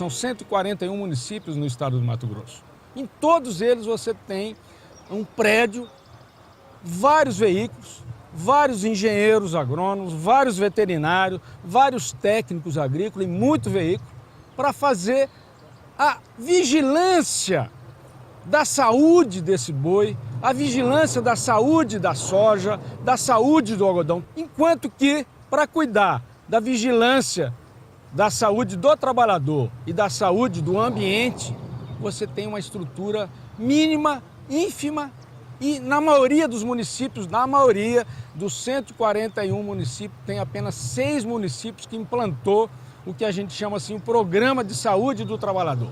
são 141 municípios no estado do Mato Grosso. Em todos eles você tem um prédio, vários veículos, vários engenheiros agrônomos, vários veterinários, vários técnicos agrícolas e muito veículo para fazer a vigilância da saúde desse boi, a vigilância da saúde da soja, da saúde do algodão, enquanto que para cuidar da vigilância da saúde do trabalhador e da saúde do ambiente, você tem uma estrutura mínima, ínfima, e na maioria dos municípios, na maioria dos 141 municípios, tem apenas 6 municípios que implantou o que a gente chama assim, o Programa de Saúde do Trabalhador.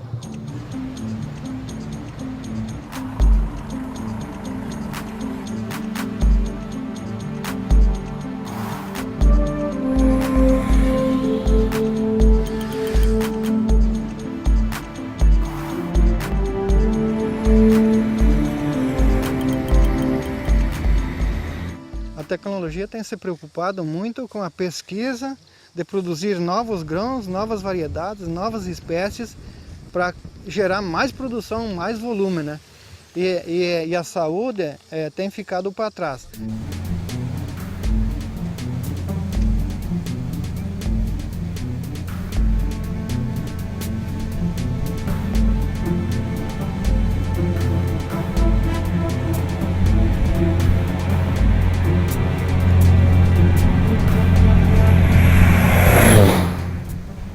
A tecnologia tem se preocupado muito com a pesquisa de produzir novos grãos, novas variedades, novas espécies para gerar mais produção, mais volume, né? E a saúde tem ficado para trás.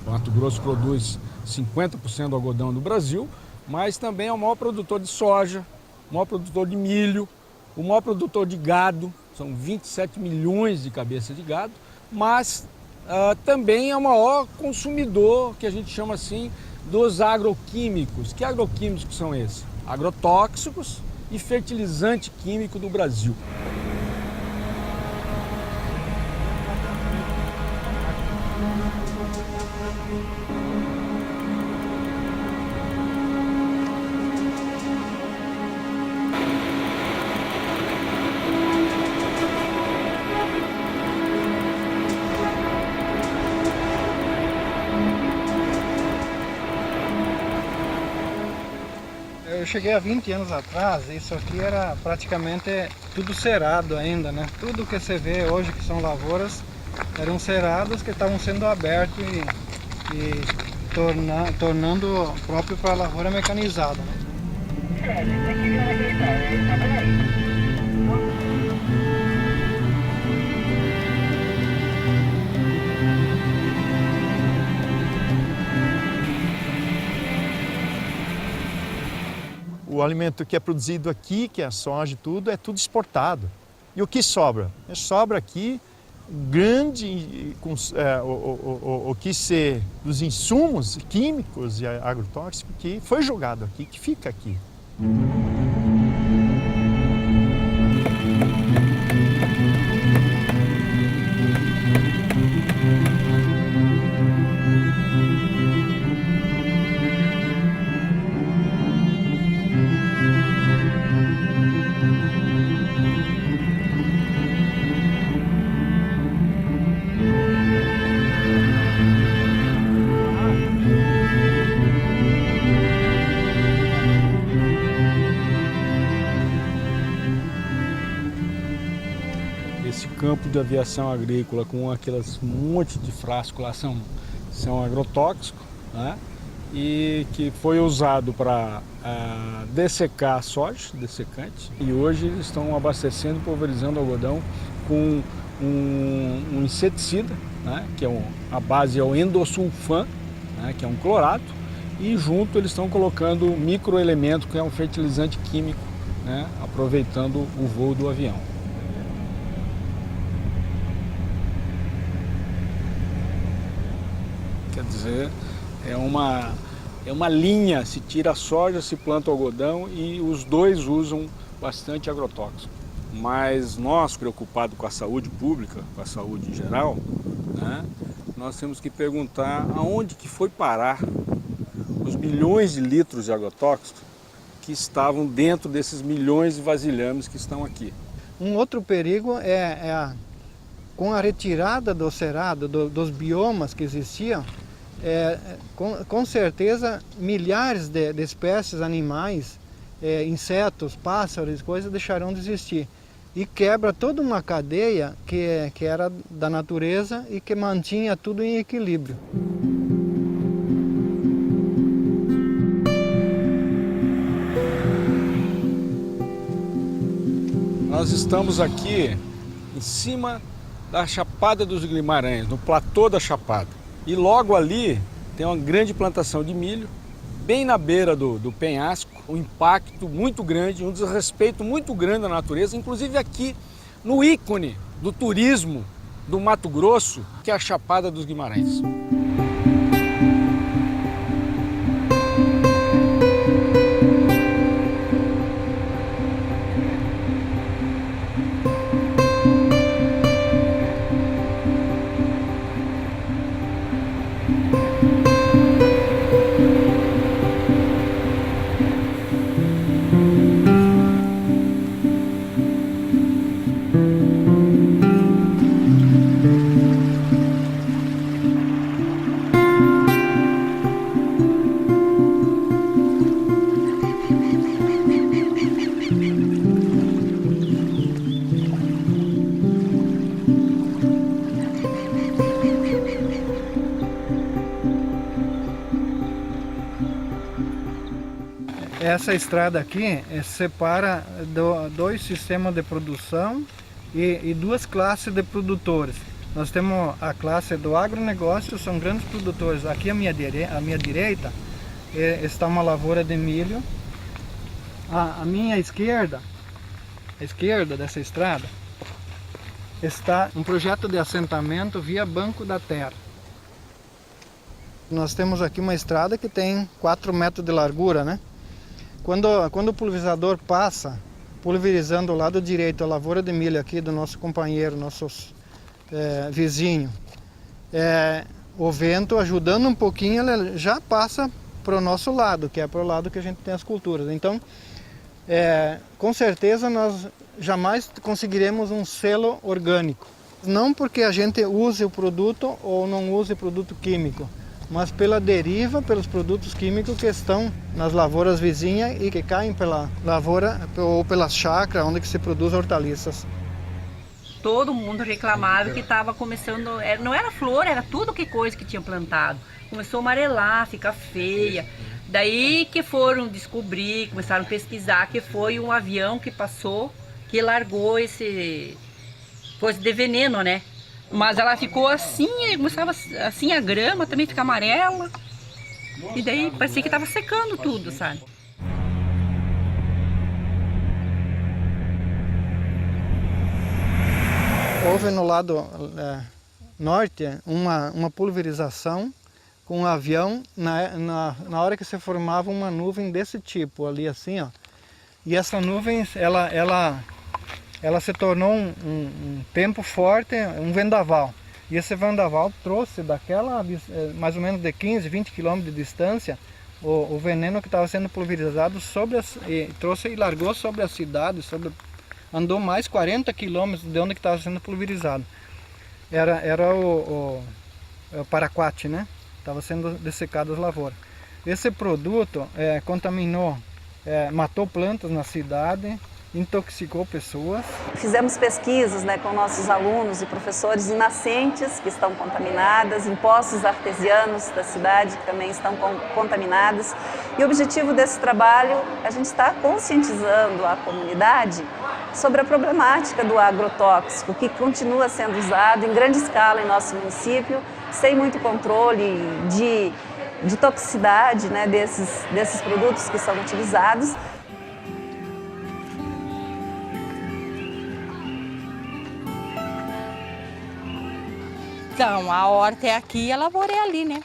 Mato Grosso produz 50% do algodão do Brasil, mas também é o maior produtor de soja, o maior produtor de milho, o maior produtor de gado, são 27 milhões de cabeças de gado, mas também é o maior consumidor, que a gente chama assim, dos agroquímicos. Que agroquímicos são esses? Agrotóxicos e fertilizante químico do Brasil. Eu cheguei há 20 anos atrás, isso aqui era praticamente tudo cerado ainda, né? Tudo que você vê hoje que são lavouras eram cerados que estavam sendo abertos e tornando próprio para a lavoura mecanizada, né? O alimento que é produzido aqui, que é a soja e tudo, é tudo exportado. E o que sobra? Sobra aqui grande, o que ser dos insumos químicos e agrotóxicos que foi jogado aqui, que fica aqui. Esse campo de aviação agrícola com aquelas monte de frascos lá são agrotóxicos, né? E que foi usado para dessecar a soja, dessecante, e hoje eles estão abastecendo, pulverizando o algodão com um inseticida, né? Que a base é o endosulfan, né? Que é um clorato, e junto eles estão colocando microelemento, que é um fertilizante químico, né? Aproveitando o voo do avião. Quer dizer, é uma linha, se tira a soja, se planta o algodão e os dois usam bastante agrotóxico. Mas nós, preocupados com a saúde pública, com a saúde em geral, né, nós temos que perguntar aonde que foi parar os milhões de litros de agrotóxico que estavam dentro desses milhões de vasilhames que estão aqui. Um outro perigo com a retirada do cerrado, dos biomas que existiam, com certeza milhares de espécies animais, insetos, pássaros, coisas deixarão de existir. E quebra toda uma cadeia que era da natureza e que mantinha tudo em equilíbrio. Nós estamos aqui em cima da Chapada dos Guimarães, no platô da Chapada. E logo ali tem uma grande plantação de milho, bem na beira do penhasco, um impacto muito grande, um desrespeito muito grande à natureza, inclusive aqui no ícone do turismo do Mato Grosso, que é a Chapada dos Guimarães. Essa estrada aqui separa dois sistemas de produção e duas classes de produtores. Nós temos a classe do agronegócio, são grandes produtores. Aqui à minha direita está uma lavoura de milho. À minha esquerda, à esquerda dessa estrada, está um projeto de assentamento via Banco da Terra. Nós temos aqui uma estrada que tem 4 metros de largura, né? Quando o pulverizador passa, pulverizando o lado direito a lavoura de milho aqui do nosso companheiro, nosso vizinho, o vento ajudando um pouquinho, ele já passa para o nosso lado, que é para o lado que a gente tem as culturas. Então, com certeza nós jamais conseguiremos um selo orgânico. Não porque a gente use o produto ou não use produto químico, mas pela deriva, pelos produtos químicos que estão nas lavouras vizinhas e que caem pela lavoura ou pelas chácaras onde que se produz hortaliças. Todo mundo reclamava que estava começando, não era flor, era tudo que coisa que tinha plantado. Começou a amarelar, ficar feia. Daí que foram descobrir, começaram a pesquisar que foi um avião que passou, que largou esse coisa de veneno, né? Mas ela ficou assim, começava assim a grama também ficar amarela. E daí parecia que estava secando tudo, sabe? Houve no lado norte uma pulverização com um avião na hora que se formava uma nuvem desse tipo ali assim, ó. E essa nuvem, ela se tornou um tempo forte, um vendaval. E esse vendaval trouxe daquela, mais ou menos de 15, 20 quilômetros de distância, o veneno que estava sendo pulverizado trouxe e largou sobre a cidade, andou mais 40 quilômetros de onde estava sendo pulverizado. Era o paraquat, né? Estava sendo dessecado as lavouras. Esse produto contaminou, matou plantas na cidade, intoxicou pessoas. Fizemos pesquisas, né, com nossos alunos e professores em nascentes que estão contaminadas, em poços artesianos da cidade que também estão contaminadas. E o objetivo desse trabalho, a gente está conscientizando a comunidade sobre a problemática do agrotóxico, que continua sendo usado em grande escala em nosso município, sem muito controle de toxicidade, né, desses produtos que são utilizados. Então, a horta é aqui e a lavoura é ali, né?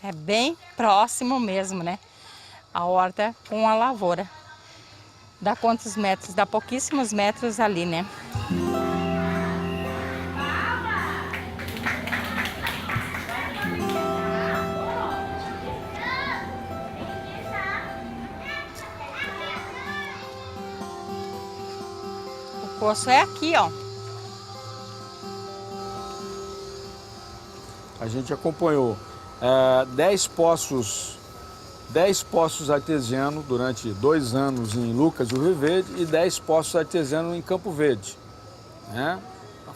É bem próximo mesmo, né? A horta com a lavoura. Dá quantos metros? Dá pouquíssimos metros ali, né? O poço é aqui, ó. A gente acompanhou 10 poços artesianos durante 2 anos em Lucas do Rio Verde e 10 poços artesianos em Campo Verde, né?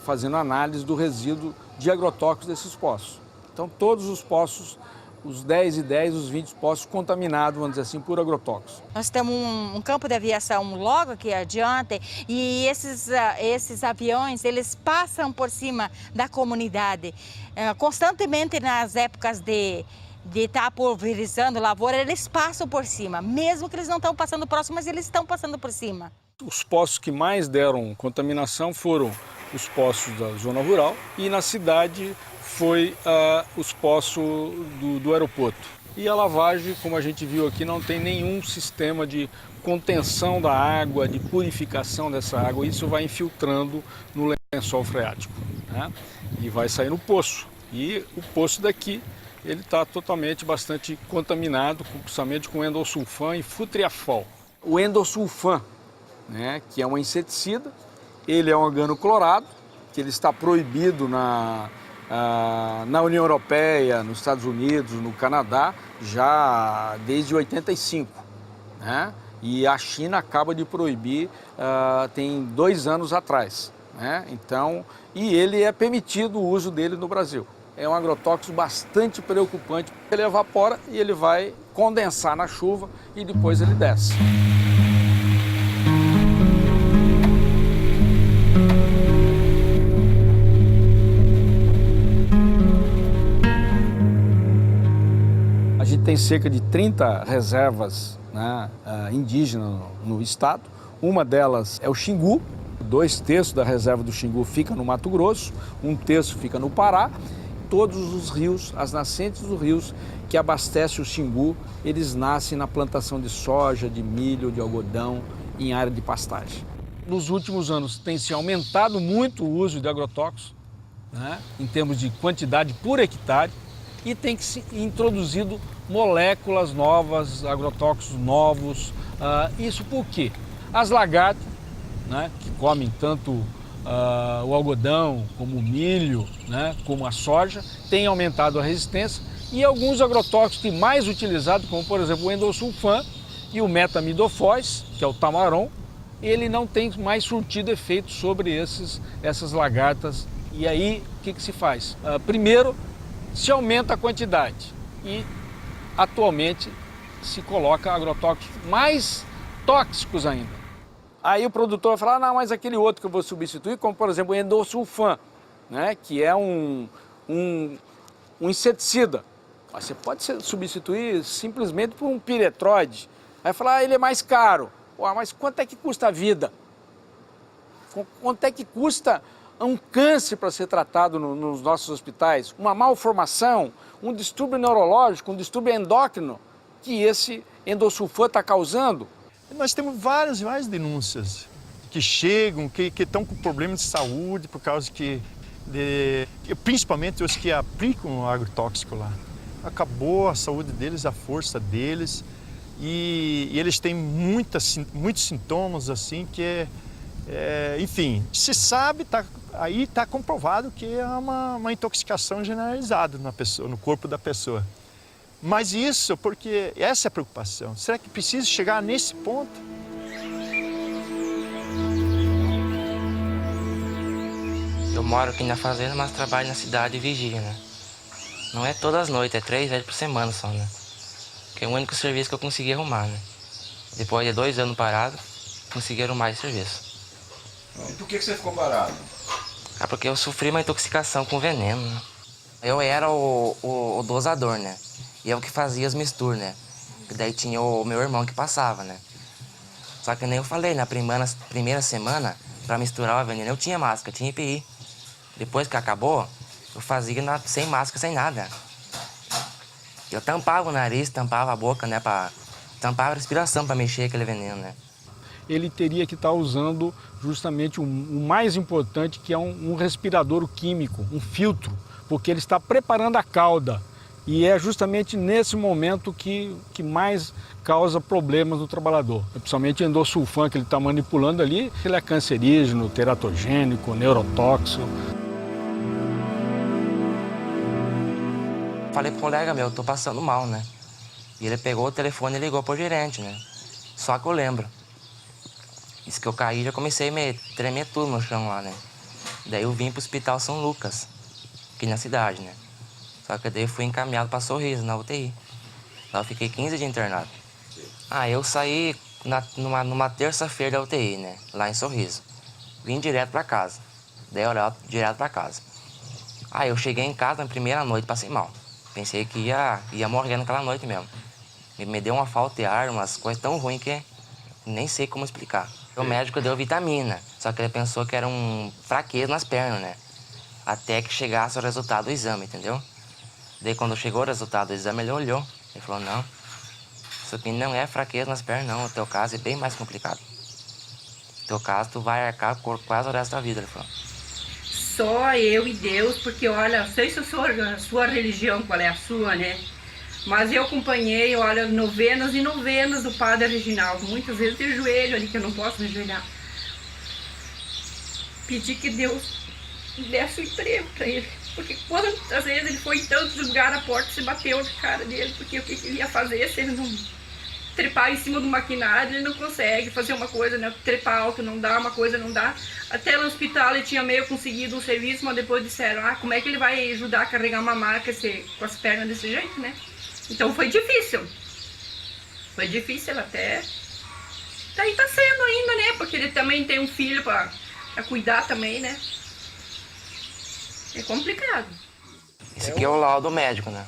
Fazendo análise do resíduo de agrotóxicos desses poços. Então todos os poços, os 10 e 10, os 20 poços contaminados, vamos dizer assim, por agrotóxicos. Nós temos um campo de aviação logo aqui adiante e esses aviões, eles passam por cima da comunidade. Constantemente nas épocas de estar pulverizando lavoura, eles passam por cima. Mesmo que eles não estão passando próximo, mas eles estão passando por cima. Os poços que mais deram contaminação foram os poços da zona rural e na cidade foi os poços do aeroporto. E a lavagem, como a gente viu aqui, não tem nenhum sistema de contenção da água, de purificação dessa água. Isso vai infiltrando no lençol freático, né? E vai sair no poço. E o poço daqui, ele está bastante contaminado, principalmente com endosulfan e futriafol. O endosulfan, né, que é um inseticida, ele é um organoclorado, que ele está proibido na União Europeia, nos Estados Unidos, no Canadá, já desde 85, né? E a China acaba de proibir tem 2 anos atrás, né? Então, e ele é permitido o uso dele no Brasil. É um agrotóxico bastante preocupante, ele evapora e ele vai condensar na chuva e depois ele desce. A gente tem cerca de 30 reservas, né, indígenas no estado. Uma delas é o Xingu. 2/3 da reserva do Xingu fica no Mato Grosso, 1/3 fica no Pará. Todos os rios, as nascentes dos rios que abastecem o Xingu, eles nascem na plantação de soja, de milho, de algodão, em área de pastagem. Nos últimos anos tem se aumentado muito o uso de agrotóxicos, né, em termos de quantidade por hectare, e tem que se introduzido moléculas novas, agrotóxicos novos. Isso por quê? As lagartas, né, que comem tanto o algodão, como o milho, né, como a soja, têm aumentado a resistência, e alguns agrotóxicos mais utilizados, como por exemplo o endosulfan e o metamidofós, que é o tamaron, ele não tem mais surtido efeito sobre essas lagartas. E aí o que se faz? Primeiro, se aumenta a quantidade e atualmente se coloca agrotóxicos mais tóxicos ainda. Aí o produtor vai falar, não, mas aquele outro que eu vou substituir, como por exemplo o endosulfan, né, que é um inseticida. Você pode substituir simplesmente por um piretroide. Aí falar, ele é mais caro. Mas quanto é que custa a vida? Quanto é que custa um câncer para ser tratado nos nossos hospitais? Uma malformação, um distúrbio neurológico, um distúrbio endócrino que esse endosulfan está causando? Nós temos várias denúncias que chegam, que estão com problemas de saúde por causa principalmente os que aplicam o agrotóxico lá. Acabou a saúde deles, a força deles, e eles têm muitos sintomas assim que enfim, se sabe, aí está comprovado que é uma intoxicação generalizada na pessoa, no corpo da pessoa. Mas isso porque essa é a preocupação. Será que precisa chegar nesse ponto? Eu moro aqui na fazenda, mas trabalho na cidade e vigia, né? Não é todas as noites, é 3 vezes por semana só, né? Que é o único serviço que eu consegui arrumar, né? Depois de 2 anos parado, consegui arrumar esse serviço. E por que você ficou parado? Porque eu sofri uma intoxicação com veneno, né? Eu era o dosador, né? E eu que fazia as misturas, né? E daí tinha o meu irmão que passava, né? Só que nem eu falei, na primeira semana, pra misturar o veneno, eu tinha máscara, tinha EPI. Depois que acabou, eu fazia sem máscara, sem nada. Eu tampava o nariz, tampava a boca, né? Tampava a respiração pra mexer aquele veneno, né? Ele teria que estar usando justamente o mais importante, que é um respirador químico, um filtro, porque ele está preparando a cauda. E é justamente nesse momento que mais causa problemas no trabalhador. Principalmente o endosulfan que ele está manipulando ali, ele é cancerígeno, teratogênico, neurotóxico. Falei pro colega meu, eu tô passando mal, né? E ele pegou o telefone e ligou pro gerente, né? Só que eu lembro. Isso que eu caí, já comecei a tremer tudo no chão lá, né? Daí eu vim pro Hospital São Lucas, aqui na cidade, né? Só que daí eu fui encaminhado pra Sorriso, na UTI. Lá eu fiquei 15 dias internado. Eu saí numa terça-feira da UTI, né? Lá em Sorriso. Vim direto pra casa. Daí eu direto pra casa. Eu cheguei em casa na primeira noite, passei mal. Pensei que ia morrer naquela noite mesmo. Me deu uma falta de ar, umas coisas tão ruins que nem sei como explicar. O médico deu vitamina, só que ele pensou que era fraqueza nas pernas, né? Até que chegasse o resultado do exame, entendeu? Daí quando chegou o resultado do exame, ele olhou. Ele falou, não, isso aqui não é fraqueza nas pernas, não. O teu caso é bem mais complicado. O teu caso, tu vai arcar quase o resto da vida, ele falou. Só eu e Deus, porque olha, não sei se a sua religião, qual é a sua, né? Mas eu acompanhei, olha, novenas e novenas do Padre Reginaldo. Muitas vezes de joelho ali, que eu não posso me ajoelhar. Pedi que Deus desse o emprego pra ele. Porque quantas vezes ele foi em tantos lugares, a porta se bateu na cara dele. Porque o que ele ia fazer se ele não trepar em cima do maquinário, ele não consegue fazer uma coisa, né? Trepar alto não dá, uma coisa não dá. Até no hospital ele tinha meio conseguido um serviço, mas depois disseram, como é que ele vai ajudar a carregar uma maca com as pernas desse jeito, né? Então foi difícil. Foi difícil até. Daí tá sendo ainda, né? Porque ele também tem um filho pra cuidar também, né? É complicado. Esse aqui é o laudo médico, né?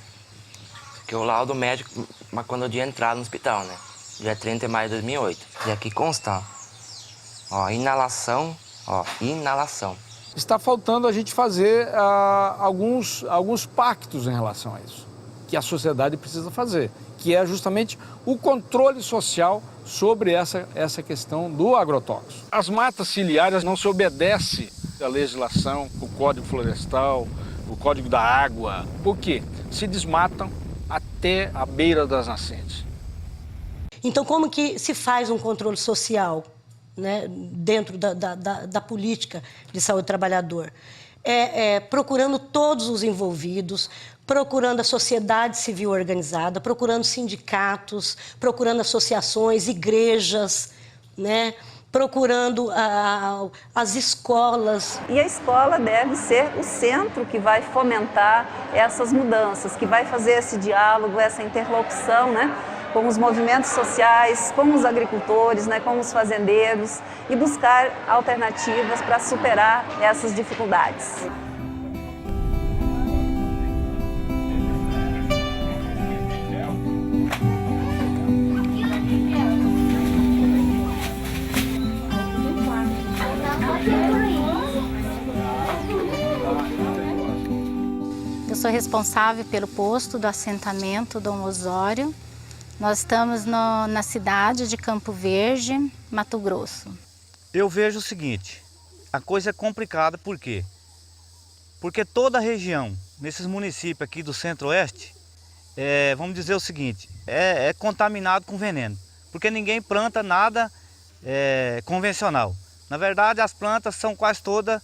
Esse aqui é o laudo médico, mas quando eu tinha entrado no hospital, né? Dia 30 de maio de 2008. E aqui consta, ó, inalação, inalação. Está faltando a gente fazer alguns pactos em relação a isso, que a sociedade precisa fazer, que é justamente o controle social sobre essa questão do agrotóxico. As matas ciliares não se obedece à legislação, o Código Florestal, o Código da Água. Por quê? Se desmatam até a beira das nascentes. Então, como que se faz um controle social, né, dentro da política de saúde do trabalhador? Procurando todos os envolvidos, procurando a sociedade civil organizada, procurando sindicatos, procurando associações, igrejas, né? Procurando as escolas. E a escola deve ser o centro que vai fomentar essas mudanças, que vai fazer esse diálogo, essa interlocução, né, com os movimentos sociais, com os agricultores, né, com os fazendeiros e buscar alternativas para superar essas dificuldades. Eu sou responsável pelo posto do assentamento Dom Osório. Nós estamos na cidade de Campo Verde, Mato Grosso. Eu vejo o seguinte, a coisa é complicada, por quê? Porque toda a região, nesses municípios aqui do Centro-Oeste, vamos dizer o seguinte, é contaminado com veneno. Porque ninguém planta nada convencional. Na verdade, as plantas são quase todas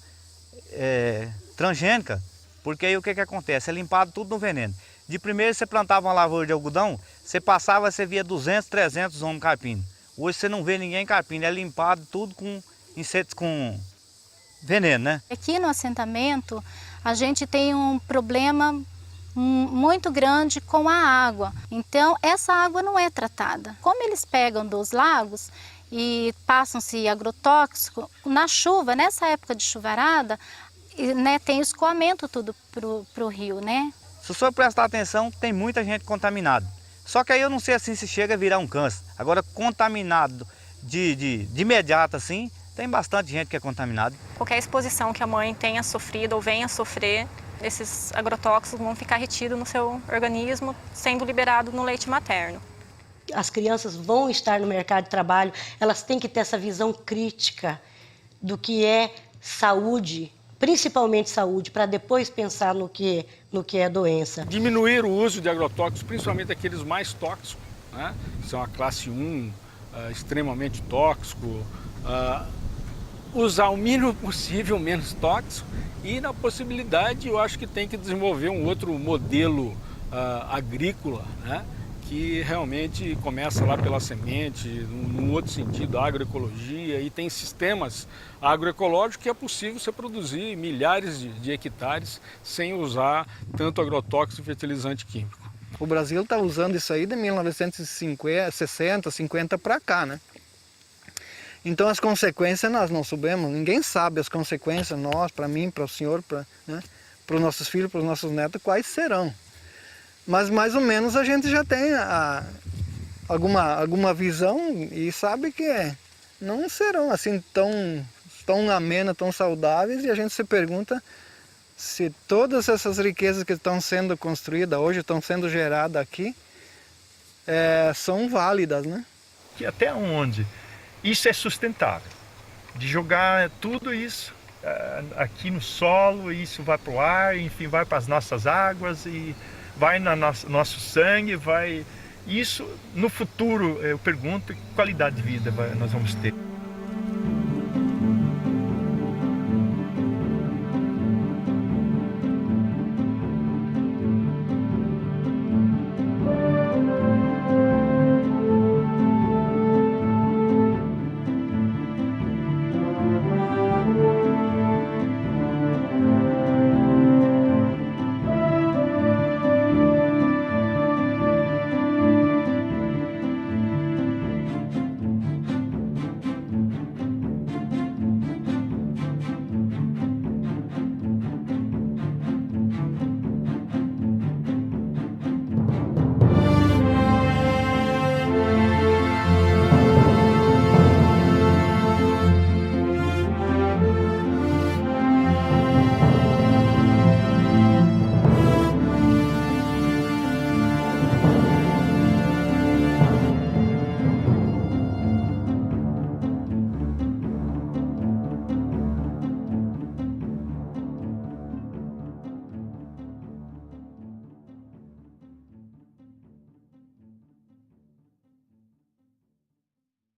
transgênicas. Porque aí o que acontece? É limpado tudo no veneno. De primeiro você plantava uma lavoura de algodão, você passava, você via 200, 300 homens carpindo. Hoje você não vê ninguém carpindo, é limpado tudo com insetos, com veneno, né? Aqui no assentamento a gente tem um problema muito grande com a água. Então essa água não é tratada. Como eles pegam dos lagos e passam-se agrotóxico, na chuva, nessa época de chuvarada, né, tem escoamento tudo pro rio, né? Se o senhor prestar atenção, tem muita gente contaminada. Só que aí eu não sei assim se chega a virar um câncer. Agora, contaminado de imediato assim, tem bastante gente que é contaminada. Qualquer exposição que a mãe tenha sofrido ou venha sofrer, esses agrotóxicos vão ficar retidos no seu organismo, sendo liberado no leite materno. As crianças vão estar no mercado de trabalho, elas têm que ter essa visão crítica do que é saúde, principalmente saúde, para depois pensar no que é doença. Diminuir o uso de agrotóxicos, principalmente aqueles mais tóxicos, né? São a classe 1, extremamente tóxico, usar o mínimo possível menos tóxico e, na possibilidade, eu acho que tem que desenvolver um outro modelo agrícola, né? Que realmente começa lá pela semente, num outro sentido, a agroecologia, e tem sistemas agroecológicos que é possível você produzir milhares de hectares sem usar tanto agrotóxico e fertilizante químico. O Brasil está usando isso aí de 1960, 50 para cá, né? Então as consequências nós não sabemos, ninguém sabe as consequências, nós, para mim, para o senhor, para os nossos filhos, para os nossos netos, quais serão. Mas mais ou menos a gente já tem alguma visão e sabe que não serão assim tão amenas, tão saudáveis, e a gente se pergunta se todas essas riquezas que estão sendo construídas hoje, estão sendo geradas aqui, são válidas, né? Que até onde isso é sustentável, de jogar tudo isso aqui no solo, isso vai para o ar, enfim, vai para as nossas águas e vai no nosso sangue, vai... Isso, no futuro, eu pergunto, que qualidade de vida nós vamos ter.